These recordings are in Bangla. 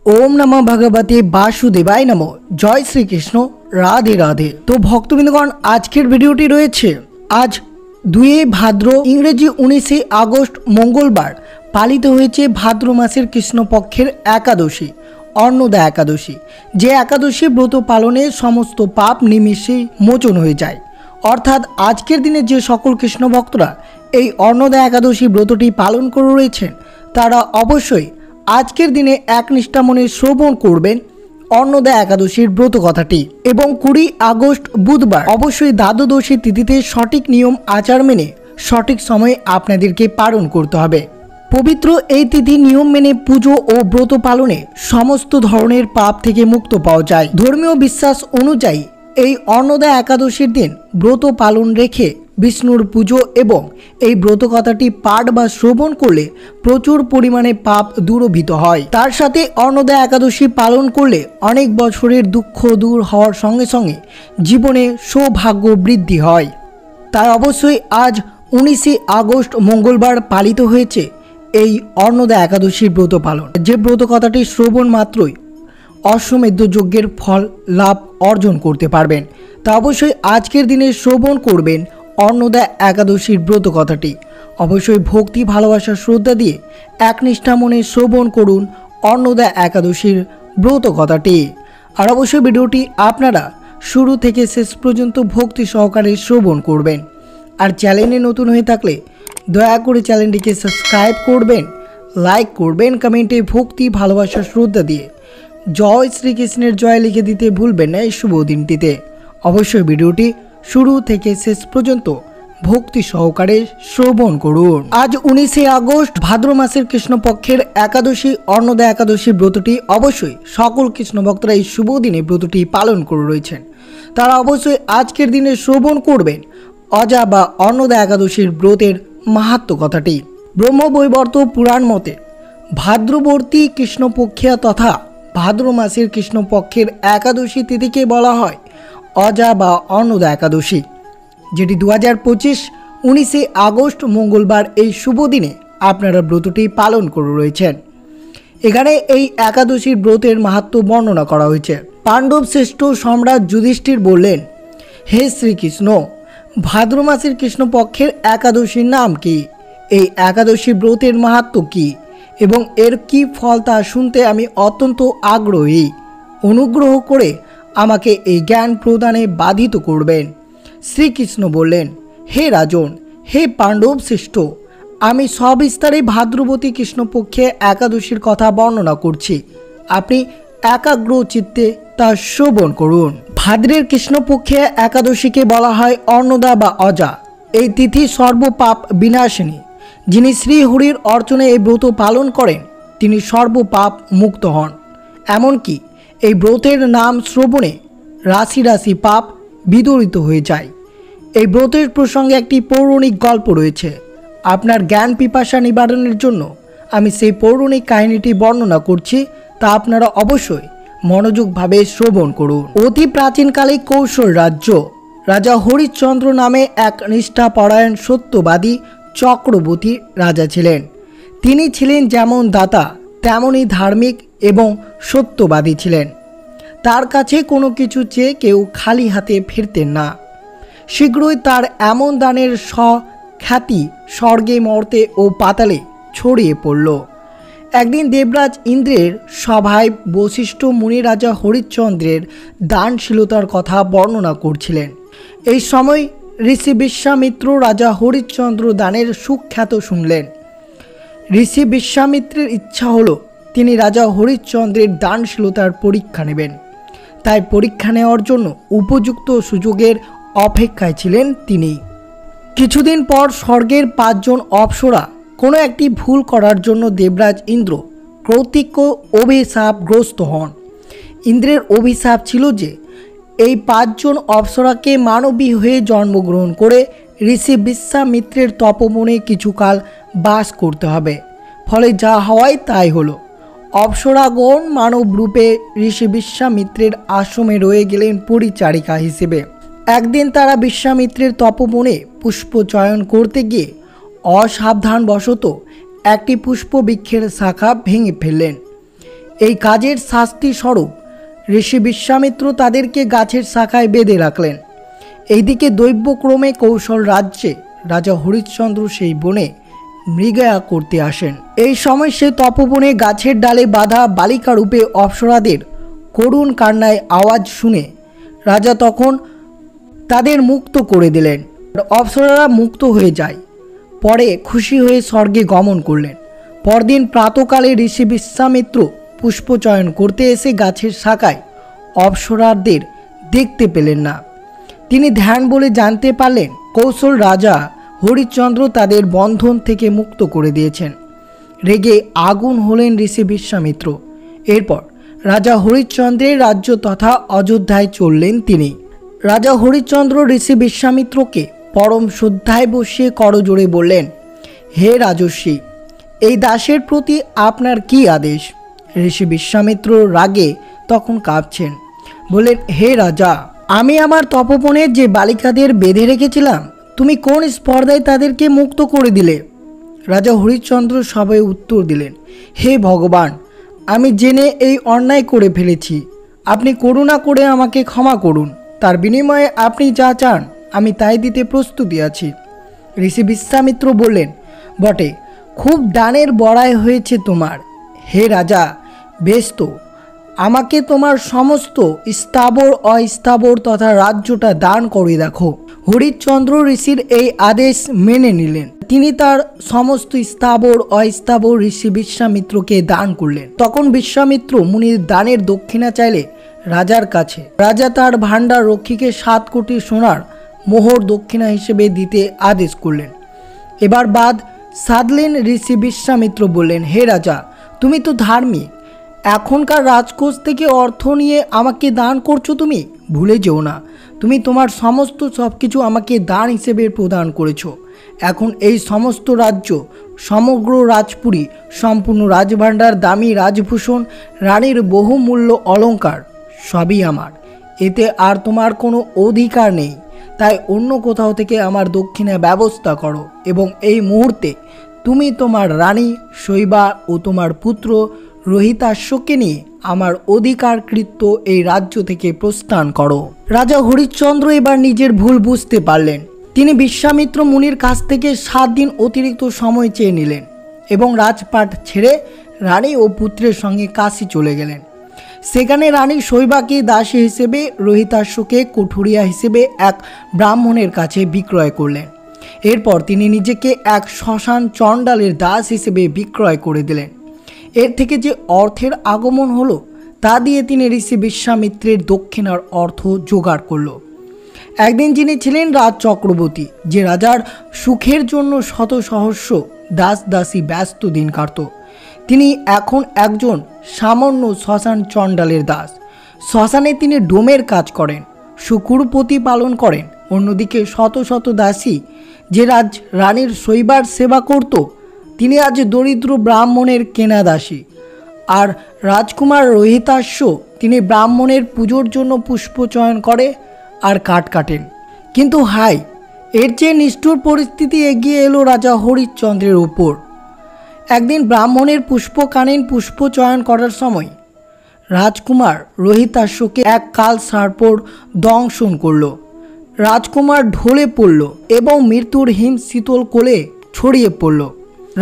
ओम नमः भगवते वासुदेवाय नमो। जय श्री कृष्ण, राधे राधे। तो भक्तबिंदगण आजकेर भिडियोटी रयेछे आज 2 भाद्र इंग्रेजी 19 আগস্ট मंगलवार पालित हयेछे भाद्र मासेर कृष्णपक्षेर एकादशी अन्नदा एकादशी। जे एकादशी व्रत पालने समस्त पाप निमेषेई मोचन हये जाय। अर्थात आजकेर दिने जे सकल कृष्ण भक्तरा এই अन्नदा एकादशी व्रतटी पालन करे रयेछेन तारा अवश्यई आजकेर दिने एकनिष्ठा मने श्रवण करबेन अन्नदा एकादशीर व्रत कथाटी एवं 20 আগস্ট बुधवार अवश्यई द्वादशी तिथिते सठिक नियम आचार मेने सठिक समय आपनादेरके पालन करते हबे। पवित्र এই তিথি নিয়ম মেনে পুজো ও ব্রত পালনে সমস্ত ধরনের পাপ থেকে মুক্ত পাওয়া যায়। ধর্মীয় বিশ্বাস অনুযায়ী এই অন্নদা একাদশীর দিন ব্রত পালন রেখে বিষ্ণুর পুজো এবং এই ব্রত কথাটি পাঠ বা শ্রবণ করলে প্রচুর পরিমাণে পাপ দূরীভূত হয়। তার সাথে অন্নদা একাদশী পালন করলে অনেক বছরের দুঃখ দূর হওয়ার সঙ্গে সঙ্গে জীবনে সৌভাগ্য বৃদ্ধি হয়। তাই অবশ্যই আজ 19 আগস্ট মঙ্গলবার পালিত হয়েছে এই অন্নদা একাদশীর ব্রত পালন। যে ব্রত কথাটি শ্রবণ মাত্রই অশ্বমেধ যজ্ঞের ফল লাভ অর্জন করতে পারবেন। তা অবশ্যই আজকের দিনে শ্রবণ করবেন অন্নদা একাদশীর ব্রত কথাটি। অবশ্যই ভক্তি ভালোবাসা শ্রদ্ধা দিয়ে একনিষ্ঠা মনে শ্রবণ করুন অন্নদা একাদশীর ব্রত কথাটি। আর অবশ্যই ভিডিওটি আপনারা শুরু থেকে শেষ পর্যন্ত ভক্তি সহকারে শ্রবণ করবেন। আর চ্যানেলে নতুন হয়ে থাকলে দয়া করে চ্যানেলটিকে সাবস্ক্রাইব করবেন, লাইক করবেন, কমেন্টে ভক্তি ভালোবাসা শ্রদ্ধা দিয়ে জয় শ্রীকৃষ্ণের জয় লিখে দিতে ভুলবেন না এই শুভ দিনটিতে। অবশ্যই ভিডিওটি শুরু থেকে শেষ পর্যন্ত ভক্তি সহকারে শ্রবণ করুন। আজ 19 আগস্ট ভাদ্র মাসের কৃষ্ণপক্ষের একাদশী অন্নদা একাদশী ব্রতটি অবশ্যই সকল কৃষ্ণ ভক্তরা এই শুভ দিনে ব্রতটি পালন করে রয়েছেন। তারা অবশ্যই আজকের দিনে শ্রবণ করবেন অজা বা অন্নদা একাদশীর ব্রতের মাহাত্ম্য কথাটি। ব্রহ্মবৈবর্ত পুরাণ মতে ভাদ্রবর্তী কৃষ্ণপক্ষিয়া তথা ভাদ্র মাসের কৃষ্ণপক্ষের একাদশী তিথিকে বলা হয় অজা বা অন্নদা একাদশী, যেটি 2025 19 আগস্ট মঙ্গলবার এই শুভ দিনে আপনারা ব্রতটি পালন করে রয়েছেন। এখানে এই একাদশীর ব্রতের মাহাত্ম্য বর্ণনা করা হয়েছে। পাণ্ডব শ্রেষ্ঠ সম্রাট যুধিষ্ঠির বললেন, হে শ্রীকৃষ্ণ, ভাদ্র মাসের কৃষ্ণপক্ষের একাদশীর নাম কি? এই একাদশী ব্রতের মাহাত্ম্য কি এবং এর কি ফল তা শুনতে আমি অত্যন্ত আগ্রহী। অনুগ্রহ করে আমাকে এই জ্ঞান প্রদানে বাধিত করবেন। শ্রীকৃষ্ণ বললেন, হে রাজন, হে পাণ্ডব শ্রেষ্ঠ, আমি সবিস্তারে ভাদ্রবতী কৃষ্ণপক্ষে একাদশীর কথা বর্ণনা করছি। আপনি একাগ্র চিত্তে তা শ্রবণ করুন। ভাদ্রের কৃষ্ণপক্ষে একাদশীকে বলা হয় অন্নদা বা অজা। এই তিথি সর্বপাপ বিনাশিনী। যিনি শ্রীহরির অর্চনে এই ব্রত পালন করেন তিনি সর্বপাপ মুক্ত হন। এমনকি এই ব্রতের নাম শ্রবণে রাশি রাশি পাপ বিদরিত হয়ে যায়। এই ব্রতের প্রসঙ্গে একটি পৌরাণিক গল্প রয়েছে। আপনার জ্ঞান পিপাসা নিবারণের জন্য আমি সেই পৌরাণিক কাহিনীটি বর্ণনা করছি, তা আপনারা অবশ্যই মনোযোগভাবে শ্রবণ করুন। অতি প্রাচীনকালে কৌশল রাজ্য রাজা হরিশ্চন্দ্র নামে এক নিষ্ঠাপরায়ণ সত্যবাদী চক্রবর্তী রাজা ছিলেন। তিনি ছিলেন যেমন দাতা তেমনই ধার্মিক এবং সত্যবাদী ছিলেন। তার কাছে কোনো কিছু চেয়ে কেউ খালি হাতে ফিরতেন না। শীঘ্রই তার এমন দানের স্বখ্যাতি স্বর্গে মর্তে ও পাতালে ছড়িয়ে পড়ল। একদিন দেবরাজ ইন্দ্রের সভায় বশিষ্ঠ মুনি রাজা হরিশ্চন্দ্রের দানশীলতার কথা বর্ণনা করছিলেন। এই সময় ঋষি বিশ্বামিত্র রাজা হরিশ্চন্দ্র দানের সুখ্যাত শুনলেন। ঋষি বিশ্বামিত্রের ইচ্ছা হলো তিনি রাজা হরিশ্চন্দ্রের দানশীলতার পরীক্ষা নেবেন। তাই পরীক্ষা নেওয়ার জন্য উপযুক্ত সুযোগের অপেক্ষায় ছিলেন তিনি। কিছুদিন পর স্বর্গের 5 জন অপ্সরা কোনো একটি ভুল করার জন্য দেবরাজ ইন্দ্র কর্তৃক অভিশাপগ্রস্ত হন। ইন্দ্রের অভিশাপ ছিল যে এই 5 জন অপ্সরাকে মানবী হয়ে জন্মগ্রহণ করে ঋষি বিশ্বামিত্রের তপবনে কিছুকাল বাস করতে হবে। ফলে যা হওয়ায় তাই হলো। অপ্সরাগণ মানব রূপে ঋষি বিশ্বামিত্রের আশ্রমে রয়ে গেলেন পরিচারিকা হিসেবে। একদিন তারা বিশ্বামিত্রের তপবনে পুষ্প চয়ন করতে গিয়ে অসাবধানবশত একটি পুষ্পবৃক্ষের শাখা ভেঙে ফেললেন। এই কাজের শাস্তি স্বরূপ ঋষি বিশ্বামিত্র তাদেরকে গাছের শাখায় বেঁধে রাখলেন। এইদিকে দৈব্যক্রমে কৌশল রাজ্যে রাজা হরিশ্চন্দ্র সেই বনে মৃগয়া করতে আসেন। এই সময় সে তপবনে গাছের ডালে বাঁধা বালিকা রূপে অপ্সরাদের করুণ কান্নায় আওয়াজ শুনে রাজা তখন তাদের মুক্ত করে দিলেন। অপ্সরারা মুক্ত হয়ে যায়। পরে খুশি হয়ে স্বর্গে গমন করলেন। পরদিন প্রাতকালে ঋষি বিশ্বামিত্র পুষ্পচয়ন করতে এসে গাছের শাখায় অপ্সরাদের দেখতে পেলেন না। তিনি ধ্যান বলে জানতে পারলেন কৌশল রাজা হরিশ্চন্দ্র তাদের বন্ধন থেকে মুক্ত করে দিয়েছেন। রেগে আগুন হলেন ঋষি বিশ্বামিত্র। এরপর রাজা হরিশ্চন্দ্রের রাজ্য তথা অযোধ্যায় চললেন তিনি। রাজা হরিশ্চন্দ্র ঋষি বিশ্বামিত্রকে পরম শ্রদ্ধায় বসিয়ে করজোড়ে বললেন, হে রাজর্ষি, এই দাসের প্রতি আপনার কি আদেশ? ঋষি বিশ্বামিত্র রাগে তখন কাঁপছেন। বললেন, হে রাজা, আমি আমার তপবনের যে বালিকাদের বেঁধে রেখেছিলাম, তুমি কোন স্পর্ধায় তাদেরকে মুক্ত করে দিলে? রাজা হরিশ্চন্দ্র সবাই উত্তর দিলেন, হে ভগবান, আমি জেনে এই অন্যায় করে ফেলেছি। আপনি করুণা করে আমাকে ক্ষমা করুন। তার বিনিময়ে আপনি যা চান আমি তাই দিতে প্রস্তুতি আছি। ঋষি বিশ্বামিত্র বললেন, বটে, খুব দানের বড়াই হয়েছে তোমার। হে রাজা, বেশ তো, আমাকে তোমার সমস্ত স্থাবর অস্থাবর তথা রাজ্যটা দান করে দেখো। হরিশ্চন্দ্র ঋষির এই আদেশ মেনে নিলেন। তিনি তার সমস্ত স্থাবর অস্থাবর ঋষি বিশ্বামিত্রকে দান করলেন। তখন বিশ্বামিত্র মুনির দানের দক্ষিণা চাইলে রাজার কাছে। রাজা তার ভাণ্ডার রক্ষীকে 7 কোটি সোনার মোহর দক্ষিণা হিসেবে দিতে আদেশ করলেন। এবার বাদ সাধলেন ঋষি বিশ্বামিত্র। বললেন, হে রাজা, তুমি তো ধার্মিক, এখনকার রাজকোষ থেকে অর্থ নিয়ে আমাকে দান করছো। তুমি ভুলে যেও না, তুমি তোমার সমস্ত সব কিছু আমাকে দান হিসেবে প্রদান করেছো। এখন এই সমস্ত রাজ্য, সমগ্র রাজপুরী, সম্পূর্ণ রাজভাণ্ডার, দামি রাজভূষণ, রানীর বহুমূল্য অলঙ্কার সবই আমার। এতে আর তোমার কোনো অধিকার নেই। তাই অন্য কোথাও থেকে আমার দক্ষিণা ব্যবস্থা করো এবং এই মুহূর্তে তুমি তোমার রানী শৈবা ও তোমার পুত্র রোহিতাশ্বকে নিয়ে আমার অধিকারকৃত এই রাজ্য থেকে প্রস্থান করো। রাজা হরিশ্চন্দ্র এবার নিজের ভুল বুঝতে পারলেন। তিনি বিশ্বামিত্র মুনির কাছ থেকে 7 দিন অতিরিক্ত সময় চেয়ে নিলেন এবং রাজপাট ছেড়ে রানী ও পুত্রের সঙ্গে কাশী চলে গেলেন। সেখানে রানী শৈবাকে দাসী হিসেবে, রোহিতাশ্বকে কুঠুরিয়া হিসেবে এক ব্রাহ্মণের কাছে বিক্রয় করলেন। এরপর তিনি নিজেকে এক শ্মশান চণ্ডালের দাস হিসেবে বিক্রয় করে দিলেন। এর থেকে যে অর্থের আগমন হলো তা দিয়ে তিনি ঋষি বিশ্বামিত্রের দক্ষিণার অর্থ জোগাড় করল। একদিন যিনি ছিলেন রাজ চক্রবর্তী, যে রাজার সুখের জন্য শত সহস্র দাস দাসী ব্যস্ত দিন কাটত, তিনি এখন একজন সামান্য শ্মশান চণ্ডালের দাস। শ্মশানে তিনি ডোমের কাজ করেন, শুকুর প্রতিপালন করেন। অন্যদিকে শত শত দাসী যে রানীর শৈবার সেবা করত, তিনি আজ দরিদ্র ব্রাহ্মণের কেনা দাসী। আর রাজকুমার রোহিতাশ্ব, তিনি ব্রাহ্মণের পুজোর জন্য পুষ্প চয়ন করে আর কাঠ কাটেন। কিন্তু হাই, এর চেয়ে নিষ্ঠুর পরিস্থিতি এগিয়ে এলো রাজা হরিশ্চন্দ্রের উপর। একদিন ব্রাহ্মণের পুষ্পকানীন পুষ্প চয়ন করার সময় রাজকুমার রোহিতাশ্বকে এক কাল সার্পর দংশন করল। রাজকুমার ঢলে পড়ল এবং মৃত্যুর হিম শীতল কোলে ছড়িয়ে পড়ল।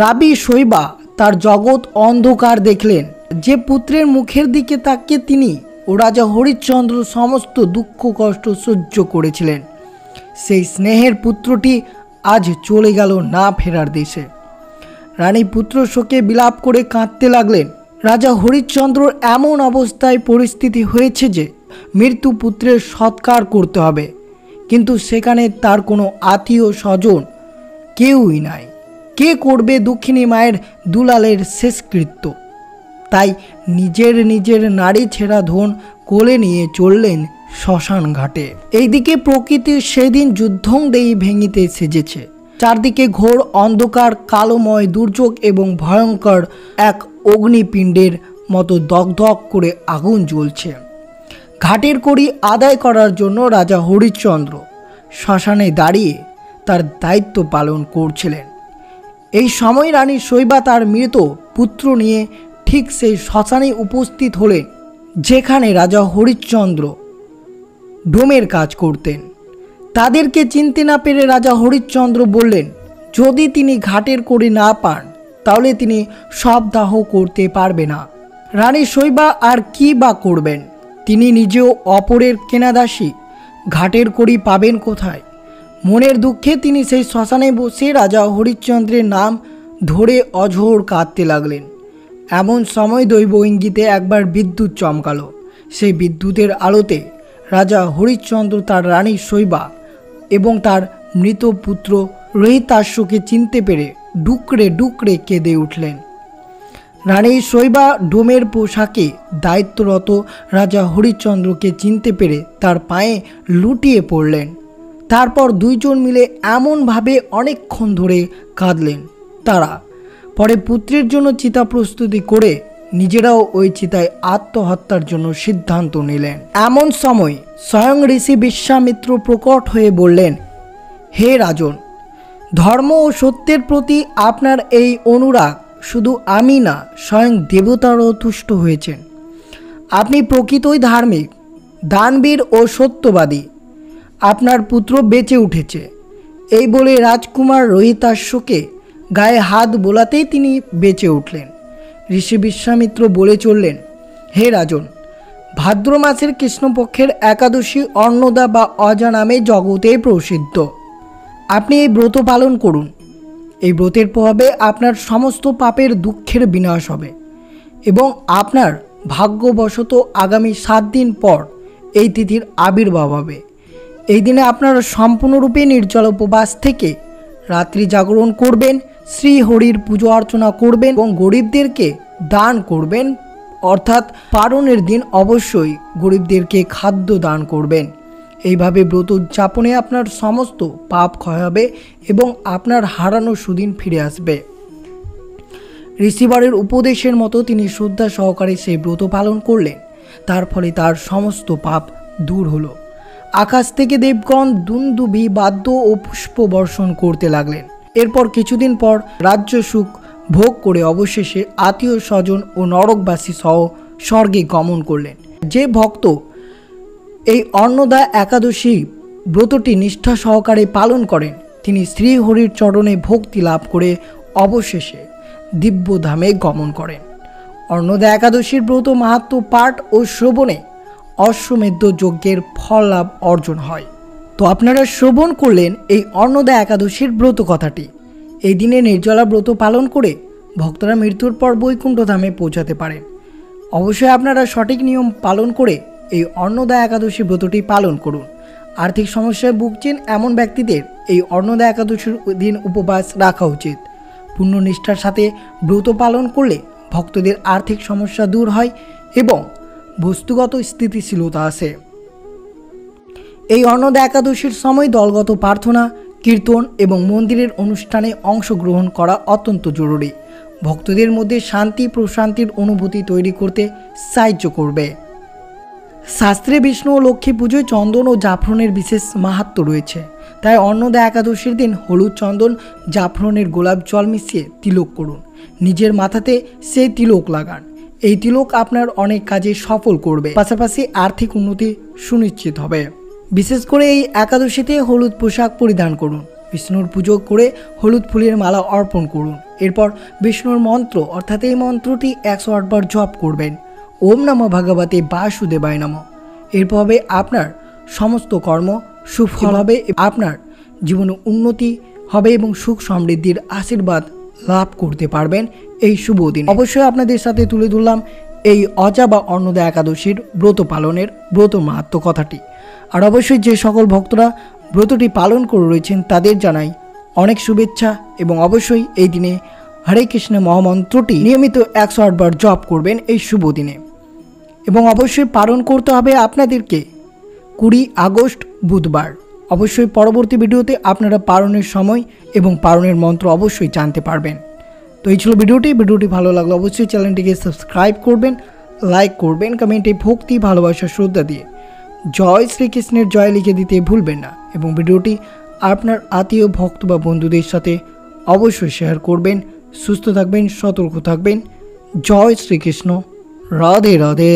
রাবি শৈবা তার জগৎ অন্ধকার দেখলেন। যে পুত্রের মুখের দিকে তাকিয়ে তিনি ও রাজা হরিশ্চন্দ্র সমস্ত দুঃখ কষ্ট সহ্য করেছিলেন, সেই স্নেহের পুত্রটি আজ চলে গেল না ফেরার দেশে। রানী পুত্র শোকে বিলাপ করে কাঁদতে লাগলেন। রাজা হরিশ্চন্দ্রর এমন অবস্থায় পরিস্থিতি হয়েছে যে মৃত্যু পুত্রের সৎকার করতে হবে, কিন্তু সেখানে তার কোনো আত্মীয় স্বজন কেউই নাই। কে করবে দক্ষিণী মায়ের দুলালের শেষকৃত্য? তাই নিজের নারী ছেঁড়া ধন কোলে নিয়ে চললেন শ্মশান ঘাটে। এইদিকে প্রকৃতির সেদিন যুদ্ধংদেয়ী ভেঙিতে সেজেছে। চারদিকে ঘোর অন্ধকার, কালোময় দুর্যোগ এবং ভয়ঙ্কর এক অগ্নিপিণ্ডের মতো দগদগ করে আগুন জ্বলছে। ঘাটের কড়ি আদায় করার জন্য রাজা হরিশ্চন্দ্র শ্মশানে দাঁড়িয়ে তার দায়িত্ব পালন করছিলেন। এই সময় রানী শৈবা তার মৃত পুত্র নিয়ে ঠিক সেই শ্মশানে উপস্থিত হলেন যেখানে রাজা হরিশ্চন্দ্র ডোমের কাজ করতেন। তাদেরকে চিনতে না পেরে রাজা হরিশ্চন্দ্র বললেন, যদি তিনি ঘাটের কড়ি না পান তাহলে তিনি সব দাহ করতে পারবে না। রানী শৈবা আর কি বা করবেন? তিনি নিজেও অপরের কেনাদাসী, ঘাটের কড়ি পাবেন কোথায়? মনের দুঃখে তিনি সেই শ্মশানে বসে রাজা হরিশ্চন্দ্রের নাম ধরে অঝোর কাঁদতে লাগলেন। এমন সময় দৈব ইঙ্গিতে একবার বিদ্যুৎ চমকালো। সেই বিদ্যুতের আলোতে রাজা হরিশ্চন্দ্র তার রানী শৈবা এবং তার মৃত পুত্র রোহিতাশ্বকে চিনতে পেরে ডুকরে ডুকরে কেঁদে উঠলেন। রানী শৈবা ডোমের পোশাকে দায়িত্বরত রাজা হরিশ্চন্দ্রকে চিনতে পেরে তার পায়ে লুটিয়ে পড়লেন। তারপর দুইজন মিলে এমনভাবে অনেকক্ষণ ধরে কাঁদলেন। তারা পরে পুত্রের জন্য চিতা প্রস্তুতি করে নিজেরাও ওই চিতায় আত্মহত্যার জন্য সিদ্ধান্ত নিলেন। এমন সময় স্বয়ং ঋষি বিশ্বামিত্র প্রকট হয়ে বললেন, হে রাজন, ধর্ম ও সত্যের প্রতি আপনার এই অনুরাগ শুধু আমি না, স্বয়ং দেবতারও তুষ্ট হয়েছেন। আপনি প্রকৃতই ধার্মিক, দানবীর ও সত্যবাদী। আপনার পুত্র বেঁচে উঠেছে। এই বলে রাজকুমার রোহিতাশ্বকে গায়ে হাত বোলাতেই তিনি বেঁচে উঠলেন। ঋষি বিশ্বামিত্র বলে চললেন, হে রাজন, ভাদ্র মাসের কৃষ্ণপক্ষের একাদশী অন্নদা বা অজা নামে জগতে প্রসিদ্ধ। আপনি এই ব্রত পালন করুন। এই ব্রতের প্রভাবে আপনার সমস্ত পাপের দুঃখের বিনাশ হবে এবং আপনার ভাগ্যবশত আগামী 7 দিন পর এই তিথির আবির্ভাব হবে। এই দিনে আপনারা সম্পূর্ণরূপে নির্জল উপবাস থেকে রাত্রি জাগরণ করবেন, শ্রীহরির পুজো অর্চনা করবেন এবং গরিবদেরকে দান করবেন। অর্থাৎ পারণের দিন অবশ্যই গরিবদেরকে খাদ্য দান করবেন। এইভাবে ব্রত উদযাপনে আপনার সমস্ত পাপ ক্ষয় হবে এবং আপনার হারানো সুদিন ফিরে আসবে। ঋষিবরের উপদেশের মতো তিনি শ্রদ্ধা সহকারে সেই ব্রত পালন করলেন। তার ফলে তার সমস্ত পাপ দূর হলো। আকাশ থেকে দেবগণ দুন্দুভি বাদ্য ও পুষ্প বর্ষণ করতে লাগলেন। এরপর কিছুদিন পর রাজ্য সুখ ভোগ করে অবশেষে আত্মীয় স্বজন ও নরকবাসী সহ স্বর্গে গমন করলেন। যে ভক্ত এই অন্নদা একাদশী ব্রতটি নিষ্ঠা সহকারে পালন করেন তিনি শ্রীহরির চরণে ভক্তি লাভ করে অবশেষে দিব্যধামে গমন করেন। অন্নদা একাদশীর ব্রত মাহাত্ম্য পাঠ ও শ্রবণে অশ্বমেধ যজ্ঞের ফল লাভ অর্জন হয়। তো আপনারা শ্রবণ করলেন এই অন্নদা একাদশীর ব্রত কথাটি। এই দিনে নির্জলা ব্রত পালন করে ভক্তরা মৃত্যুর পর বৈকুণ্ঠ ধামে পৌঁছাতে পারেন। অবশ্যই আপনারা সঠিক নিয়ম পালন করে এই অন্নদা একাদশী ব্রতটি পালন করুন। আর্থিক সমস্যায় ভুগছেন এমন ব্যক্তিদের এই অন্নদা একাদশীর দিন উপবাস রাখা উচিত। পূর্ণ নিষ্ঠার সাথে ব্রত পালন করলে ভক্তদের আর্থিক সমস্যা দূর হয় এবং বস্তুগত স্থিতিশীলতা আসে। এই অন্নদা একাদশীর সময় দলগত প্রার্থনা, কীর্তন এবং মন্দিরের অনুষ্ঠানে অংশগ্রহণ করা অত্যন্ত জরুরি। ভক্তদের মধ্যে শান্তি প্রশান্তির অনুভূতি তৈরি করতে সাহায্য করবে। শাস্ত্রে বিষ্ণু ও লক্ষ্মী পুজোয় চন্দন ও জাফরানের বিশেষ মাহাত্ম্য রয়েছে। তাই অন্নদা একাদশীর দিন হলুদ, চন্দন, জাফরানের গোলাপ জল মিশিয়ে তিলক করুন। নিজের মাথাতে সেই তিলক লাগান। এই তিলক আপনার অনেক কাজে সফল করবে, পাশাপাশি আর্থিক উন্নতি সুনিশ্চিত হবে। বিশেষ করে এই একাদশীতে হলুদ পোশাক পরিধান করুন। বিষ্ণুর পুজো করে হলুদ ফুলের মালা অর্পণ করুন। এরপর বিষ্ণুর মন্ত্র অর্থাৎ এই মন্ত্রটি 108 বার জপ করবেন। ওম নমো ভগবতে বাসুদেবায় নমঃ। এরপর হবে আপনার সমস্ত কর্ম সুফল হবে, আপনার জীবনে উন্নতি হবে এবং সুখ সমৃদ্ধির আশীর্বাদ লাভ করতে পারবেন এই শুভ দিন। অবশ্যই আপনাদের সাথে তুলে ধরলাম এই অজা বা অন্নদা একাদশীর ব্রত পালনের ব্রত মাহাত্ম্য কথাটি। আর অবশ্যই যে সকল ভক্তরা ব্রতটি পালন করে রয়েছেন তাদের জানাই অনেক শুভেচ্ছা এবং অবশ্যই এই দিনে হরে কৃষ্ণ মহামন্ত্রটি নিয়মিত 108 বার জপ করবেন এই শুভ দিনে। এবং অবশ্যই পালন করতে হবে আপনাদেরকে 20 আগস্ট বুধবার। অবশ্যই পরবর্তী ভিডিওতে আপনারা পালনের সময় এবং পালনের মন্ত্র অবশ্যই জানতে পারবেন। তো এই ছিল ভিডিওটি ভালো লাগলে অবশ্যই চ্যানেলটিকে সাবস্ক্রাইব করবেন, লাইক করবেন, কমেন্টে ভক্তি ভালোবাসা শ্রদ্ধা দিয়ে জয় শ্রীকৃষ্ণের জয় লিখে দিতে ভুলবেন না এবং ভিডিওটি আপনার আত্মীয় ভক্ত বা বন্ধুদের সাথে অবশ্যই শেয়ার করবেন। সুস্থ থাকবেন, সতর্ক থাকবেন। জয় শ্রীকৃষ্ণ, রাধে রাধে।